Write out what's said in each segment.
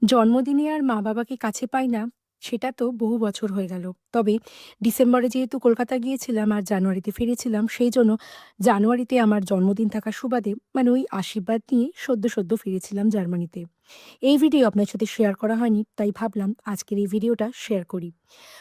জন্মদিনে আর মা-বাবাকে কাছে পাই না, সেটা তো বহু বছর হয়ে গেল। তবে ডিসেম্বরে যেহেতু কলকাতা গিয়েছিলাম আর জানুয়ারিতে ফিরেছিলাম, সেইজন্য জানুয়ারিতে আমার জন্মদিন থাকার সুবাদে মানে ওই আশীর্বাদ নিয়ে সদ্য ফিরেছিলাম জার্মানিতে। এই ভিডিও আপনার সাথে শেয়ার করা হয়নি, তাই ভাবলাম আজকের এই ভিডিওটা শেয়ার করি।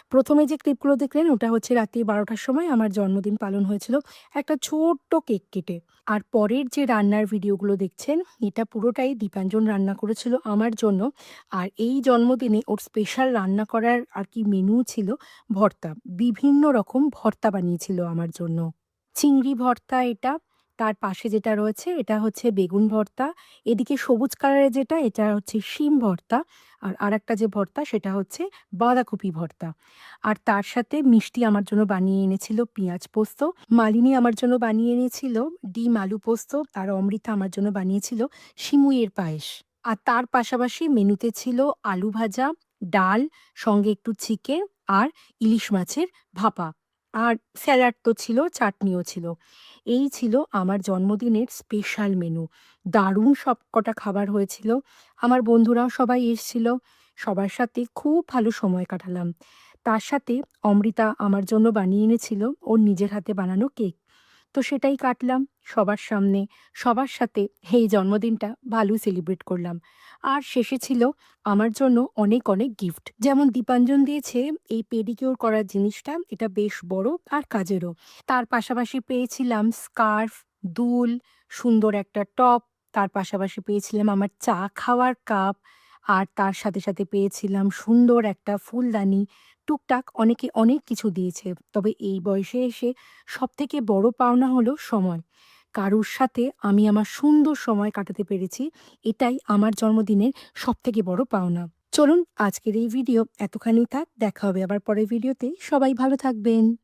১ম এ যে ক্লিপগুলো দেখলেন ওটা হচ্ছে রাত্রি ১২ঃ০০ র সময় আমার জন্মদিন পালন হয়েছিল একটা ছোট্ট কেক কেটে। আর পরের যে রান্নার ভিডিওগুলো দেখছেন, এটা পুরোটাই দীপাঞ্জন রান্না করেছিল আমার জন্য। আর এই জন্মদিনে ওর স্পেশাল রান্না করার আর কি মেনু ছিল ভর্তা। বিভিন্ন রকম ভর্তা বানিয়েছিল আমার জন্য। চিংড়ি ভর্তা এটা, তার পাশে যেটা রয়েছে এটা হচ্ছে বেগুন ভর্তা। এদিকে সবুজ কালারের যেটা এটা হচ্ছে শিম ভর্তা। আর আরেকটা যে ভর্তা সেটা হচ্ছে বাঁধাকপি ভর্তা। আর তার সাথে মিষ্টি আমার জন্য বানিয়ে এনেছিল পেঁয়াজ পোস্ত। মালিনী আমার জন্য বানিয়ে এনেছিল ডিম আলু পোস্ত। আর অমৃতা আমার জন্য বানিয়েছিল সিমুইয়ের পায়েস। আর তার পাশাপাশি মেনুতে ছিল আলু ভাজা, ডাল, সঙ্গে একটু চিকেন আর ইলিশ মাছের ভাপা। আর স্যালাড তো ছিল, চাটনিও ছিল। এই ছিল আমার জন্মদিনের স্পেশাল মেনু। দারুণ সবকটা খাবার হয়েছিল। আমার বন্ধুরাও সবাই এসছিল। সবার সাথে খুব ভালো সময় কাটালাম। তার সাথে অমৃতা আমার জন্য বানিয়ে এনেছিল ওর নিজের হাতে বানানো কেক। তো সেটাই কাটলাম সবার সামনে, সবার সাথে এই জন্মদিনটা ভালোই সেলিব্রেট করলাম। আর শেষে ছিল আমার জন্য অনেক গিফট। যেমন দীপাঞ্জন দিয়েছে এই পেডিকিউর করার জিনিসটা, এটা বেশ বড় আর কাজেরও। তার পাশাপাশি পেয়েছিলাম স্কার্ফ, দুল, সুন্দর একটা টপ। তার পাশাপাশি পেয়েছিলাম আমার চা খাওয়ার কাপ। আর তার সাথে পেয়েছিলাম সুন্দর একটা ফুলদানি। টুকটাক অনেকে অনেক কিছু দিয়েছে। তবে এই বয়সে এসে সবথেকে বড় পাওনা হলো সময়। কারুর সাথে আমি আমার সুন্দর সময় কাটাতে পেরেছি। এটাই আমার জন্মদিনের সবথেকে বড় পাওনা। চলুন আজকের এই ভিডিও এতখানি থাক। দেখা হবে আবার পরের ভিডিওতে। সবাই ভালো থাকবেন।